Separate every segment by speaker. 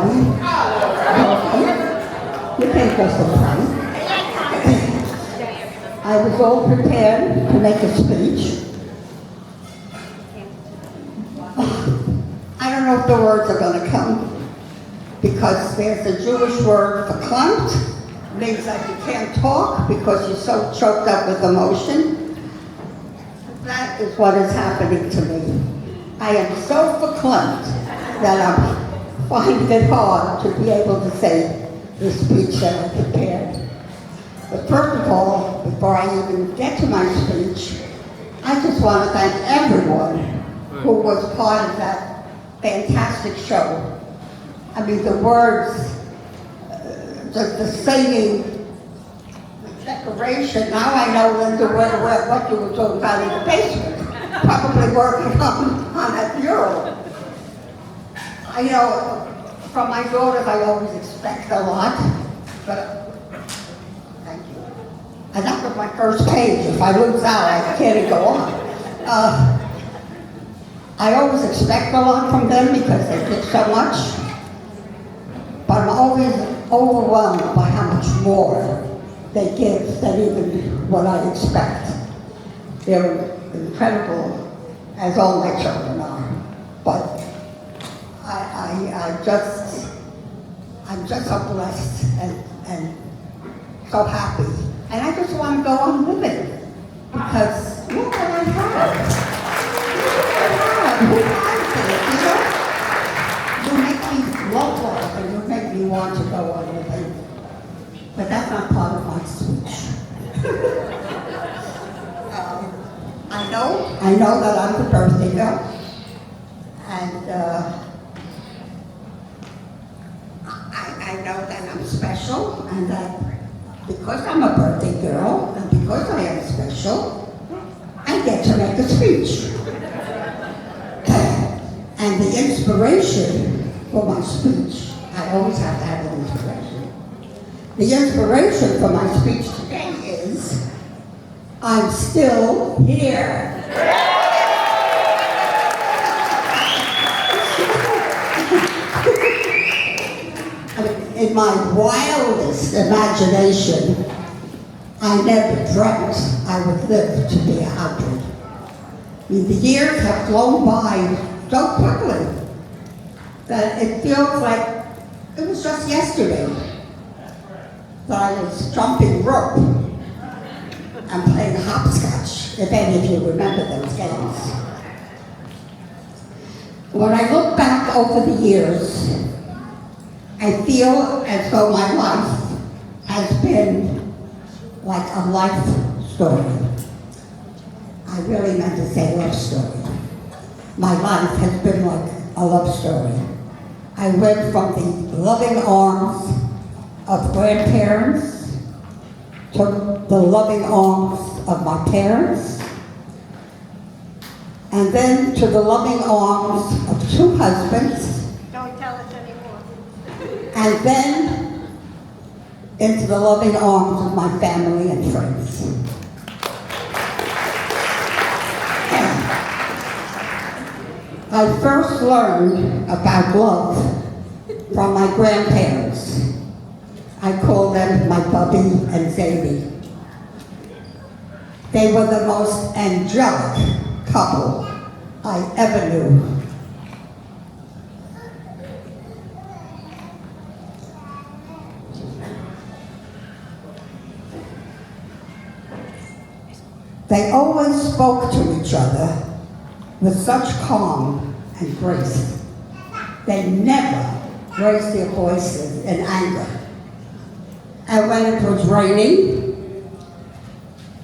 Speaker 1: everybody. Welcome. You can't go so fun. I was all prepared to make a speech. I don't know if the words are going to come, because there's a Jewish word for clumped. Means that you can't talk because you're so choked up with emotion. That is what is happening to me. I am so verklempt that I'm finding it hard to be able to say the speech that I prepared. But first of all, before I even get to my speech, I just want to thank everyone who was part of that fantastic show. I mean, the words, the singing, the decoration. Now I know, Linda, what you were talking about in the basement. Probably working on that mural. You know, from my daughters, I always expect a lot, but thank you. And that was my first page. If I lose out, I can't go on. I always expect a lot from them because they did so much, but I'm always overwhelmed by how much more they give than even what I expect. They're incredible, as all my children are, but I'm just so blessed and so happy. And I just want to go on living, because look what I have. Who has it, you know? You make me love and you make me want to go on living. But that's not part of my speech. I know that I'm the birthday girl, and I know that I'm special, and that because I'm a birthday girl, and because I am special, I get to make a speech. And the inspiration for my speech, I always have to have an inspiration. The inspiration for my speech today is, I'm still here. In my wildest imagination, I never dreamt I would live to be 100. I mean, the years have flown by so quickly that it feels like it was just yesterday that I was jumping rope and playing hopscotch, if any of you remember those games. When I look back over the years, I feel as though my life has been like a life story. I really meant to say love story. My life has been like a love story. I went from the loving arms of grandparents to the loving arms of my parents, and then to the loving arms of 2 husbands.
Speaker 2: Don't tell us anymore.
Speaker 1: And then into the loving arms of my family and friends. I first learned about love from my grandparents. I call them my Bubby and Zadie. They were the most angelic couple I ever knew. They always spoke to each other with such calm and grace. They never raised their voices in anger. And when it was raining,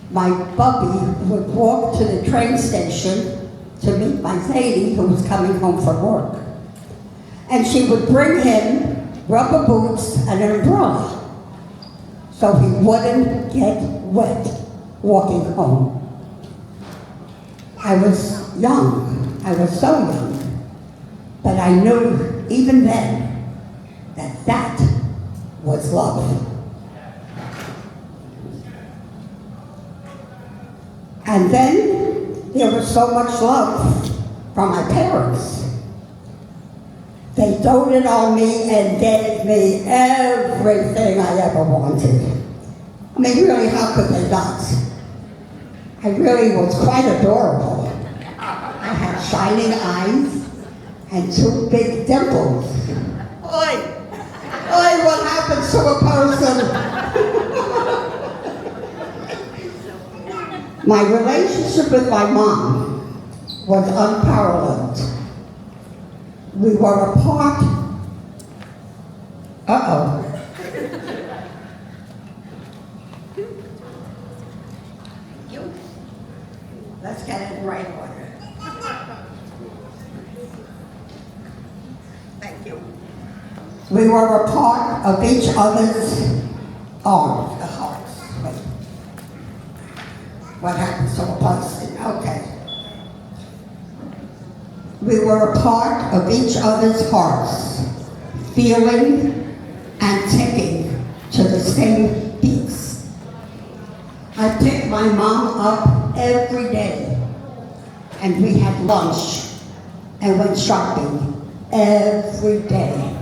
Speaker 1: my Bubby would walk to the train station to meet my Zadie, who was coming home from work. And she would bring him rubber boots and an umbrella so he wouldn't get wet walking home. I was young, I was so young, but I knew even then that that was love. And then there was so much love from my parents. They doted on me and gave me everything I ever wanted. I mean, really, how could they not? I really was quite adorable. I had shining eyes and 2 big dimples. Oi! Oi, what happens to a person? My relationship with my mom was unparalleled. We were apart. Uh-oh. Let's get it in right order. Thank you. We were a part of each other's arms, hearts. Wait. What happens to a person? Okay. We were a part of each other's hearts, feeling and ticking to the same beats. I picked my mom up every day, and we had lunch and went shopping every day.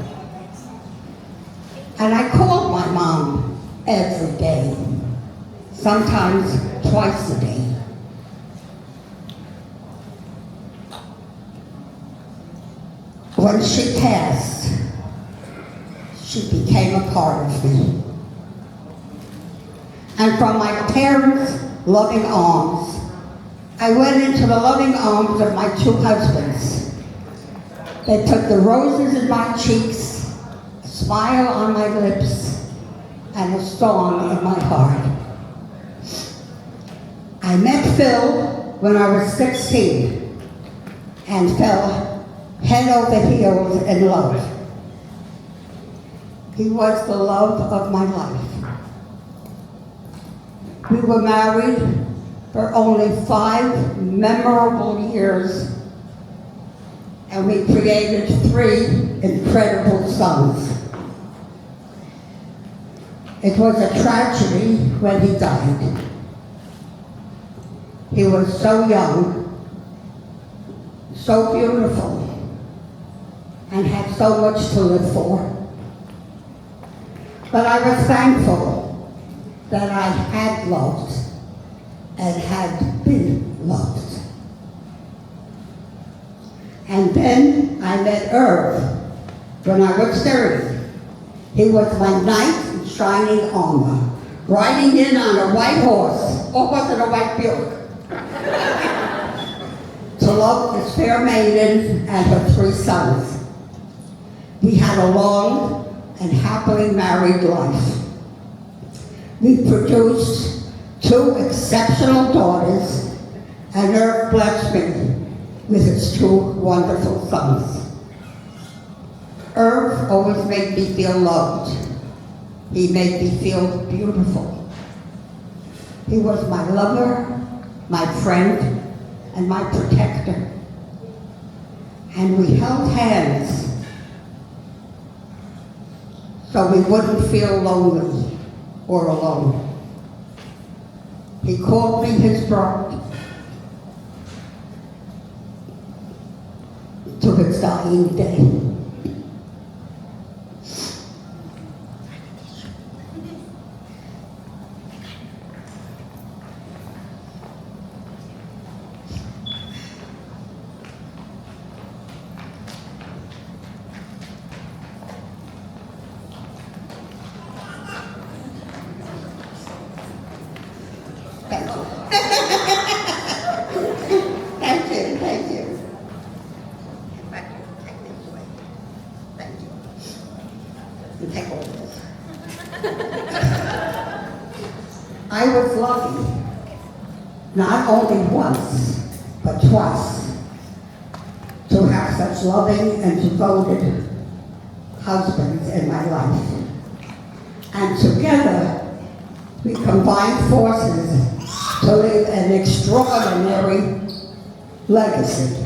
Speaker 1: And I called my mom every day, sometimes twice a day. When she passed, she became a part of me. And from my parents' loving arms, I went into the loving arms of my 2 husbands. They put the roses in my cheeks, a smile on my lips, and a song in my heart. I met Phil when I was 16 and fell head over heels in love. He was the love of my life. We were married for only 5 memorable years, and we created 3 incredible sons. It was a tragedy when he died. He was so young, so beautiful, and had so much to live for. But I was thankful that I had loved and had been loved. And then I met Irv when I was 30. He was my knight in shining armor, riding in on a white horse, or was it a white Buick? To love this fair maiden and her 3 sons. We had a long and happily married life. We produced 2 exceptional daughters, and Irv blessed me with his 2 wonderful sons. Irv always made me feel loved. He made me feel beautiful. He was my lover, my friend, and my protector. And we held hands so we wouldn't feel lonely or alone. He called me his bride to his dying day. Thank you. Thank you. You take all this. I was lucky, not only once, but twice, to have such loving and devoted husbands in my life. And together, we combined forces to leave an extraordinary legacy.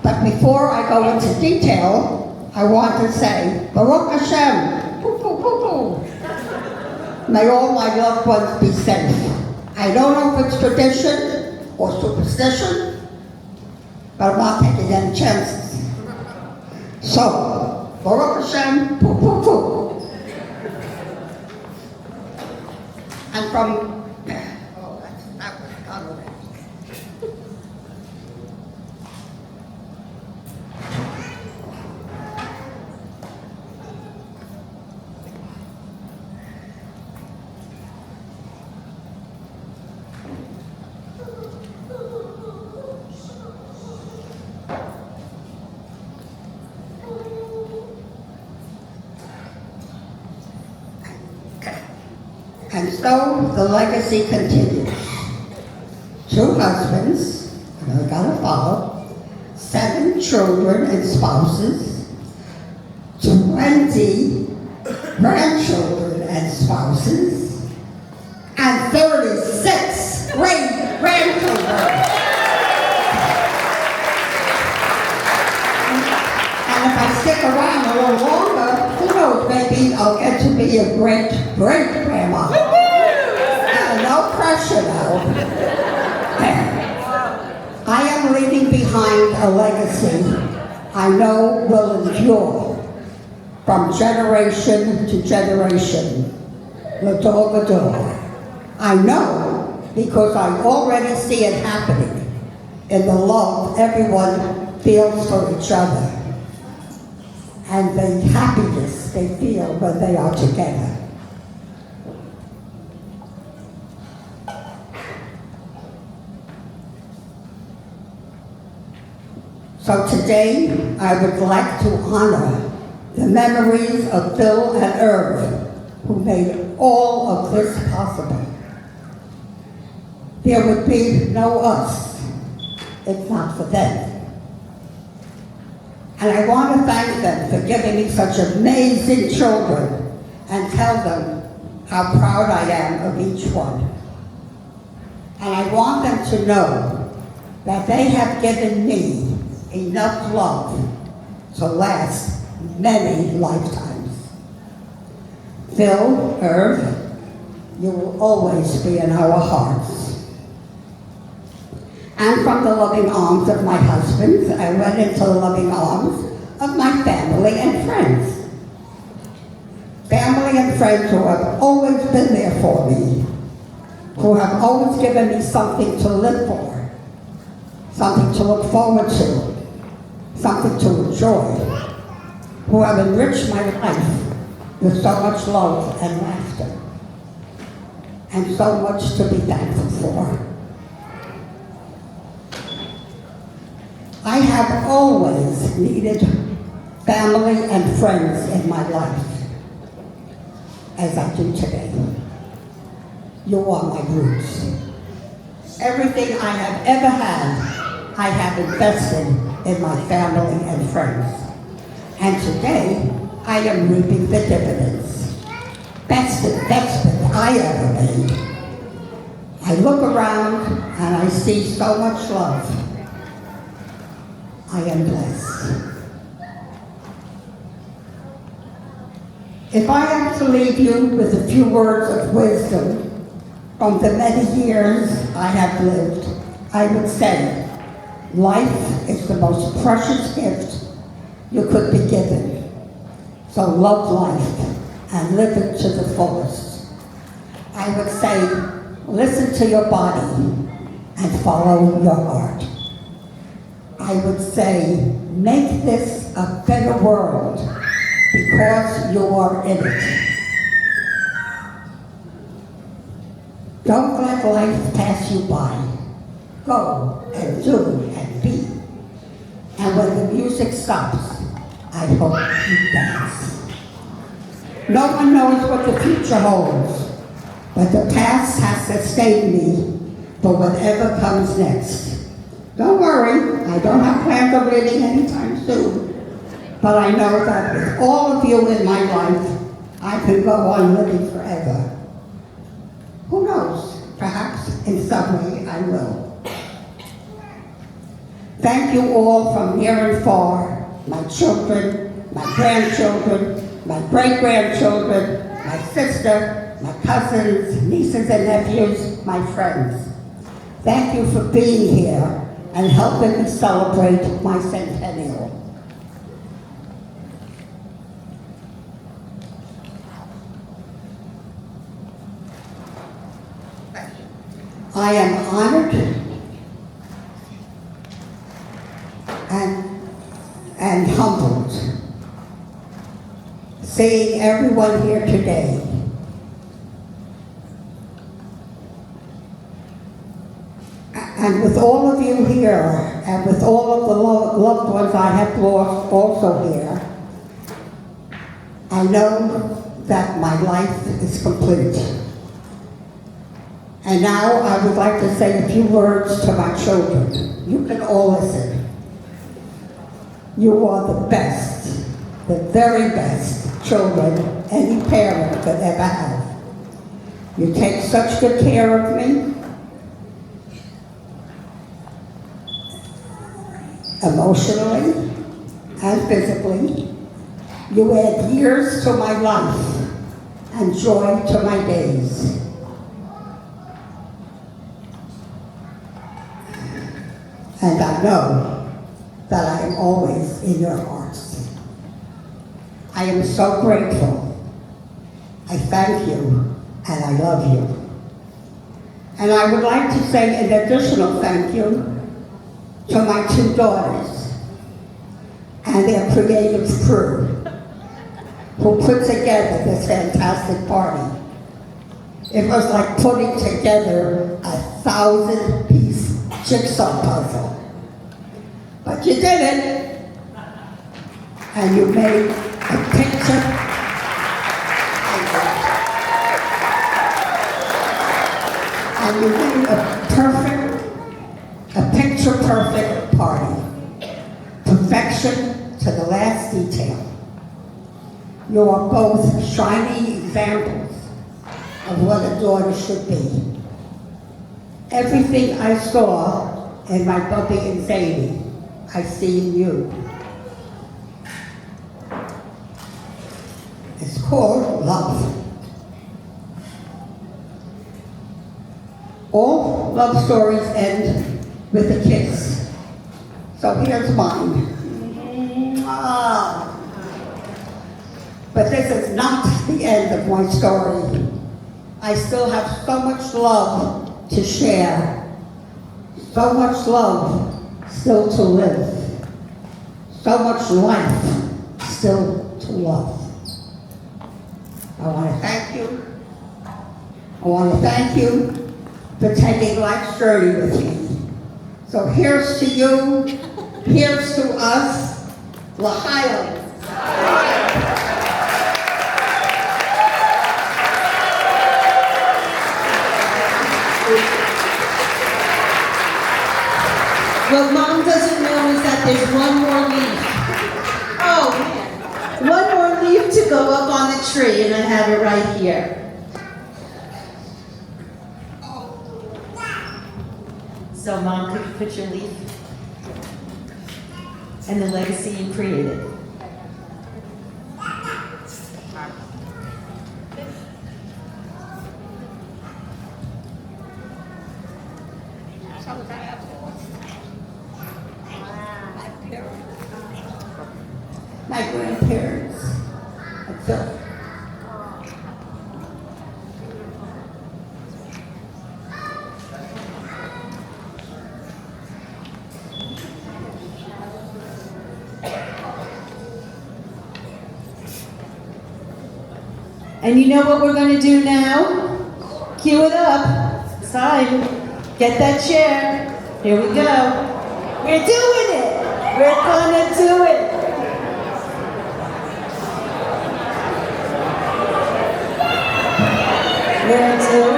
Speaker 1: But before I go into detail, I want to say, Baruch Hashem, poo, poo, poo, poo. May all my loved ones be safe. I don't know if it's tradition or superstition, but I'm not taking any chances. So, Baruch Hashem, poo, poo, poo. And from, oh, that was done already. And so the legacy continues. 2 husbands, and I gotta follow, 7 children and spouses, 20 grandchildren and spouses, and 36 great-grandchildren. And if I stick around a little longer, who knows, maybe I'll get to be a great-great-grandma. No pressure now. I am leaving behind a legacy I know will endure from generation to generation, l'dor l'dor. I know because I already see it happening in the love everyone feels for each other and the happiness they feel when they are together. So today, I would like to honor the memories of Phil and Irv, who made all of this possible. There would be no us if not for them. And I want to thank them for giving me such amazing children and tell them how proud I am of each one. And I want them to know that they have given me enough love to last many lifetimes. Phil, Irv, you will always be in our hearts. And from the loving arms of my husband, I went into the loving arms of my family and friends. Family and friends who have always been there for me, who have always given me something to live for, something to look forward to, something to enjoy, who have enriched my life with so much love and laughter, and so much to be thankful for. I have always needed family and friends in my life, as I do today. You are my roots. Everything I have ever had, I have invested in my family and friends. And today, I am reaping the dividends. Best investment I ever made. I look around and I see so much love. I am blessed. If I am to leave you with a few words of wisdom from the many years I have lived, I would say, life is the most precious gift you could be given. So love life and live it to the fullest. I would say, listen to your body and follow your heart. I would say, make this a better world because you are in it. Don't let life pass you by. Go and do and be. And when the music stops, I hope you dance. No one knows what the future holds, but the past has sustained me for whatever comes next. Don't worry, I don't have plans of leaving anytime soon, but I know that with all of you in my life, I can go on living forever. Who knows? Perhaps in some way I will. Thank you all from near and far, my children, my grandchildren, my great-grandchildren, my sister, my cousins, nieces and nephews, my friends. Thank you for being here and helping me celebrate my centennial. I am honored and humbled seeing everyone here today. And with all of you here, and with all of the loved ones I have lost also here, I know that my life is complete. And now I would like to say a few words to my children. You can all listen. You are the best, the very best children any parent could ever have. You take such good care of me, emotionally and physically. You add years to my life and joy to my days. And I know that I am always in your hearts. I am so grateful. I thank you and I love you. And I would like to say an additional thank you to my 2 daughters and their creative crew who put together this fantastic party. It was like putting together a 1,000-piece jigsaw puzzle. But you did it, and you made a picture. And you made a picture-perfect party. Perfection to the last detail. You are both shining examples of what a daughter should be. Everything I saw in my Bubby and Zadie, I see in you. It's called love. All love stories end with a kiss. So here's mine. But this is not the end of my story. I still have so much love to share, so much love still to live, so much life still to love. I want to thank you. I want to thank you for taking life's journey with me. So here's to you, here's to us, L'chaim.
Speaker 2: What Mom doesn't know is that there's one more leaf. Oh, man. One more leaf to go up on the tree, and I have it right here. So, Mom, could you put your leaf and the legacy you created?
Speaker 1: My grandparents. So,
Speaker 2: And you know what we're going to do now? Cue it up. It's time. Get that chair. Here we go. We're doing it. We're going to do it. We're doing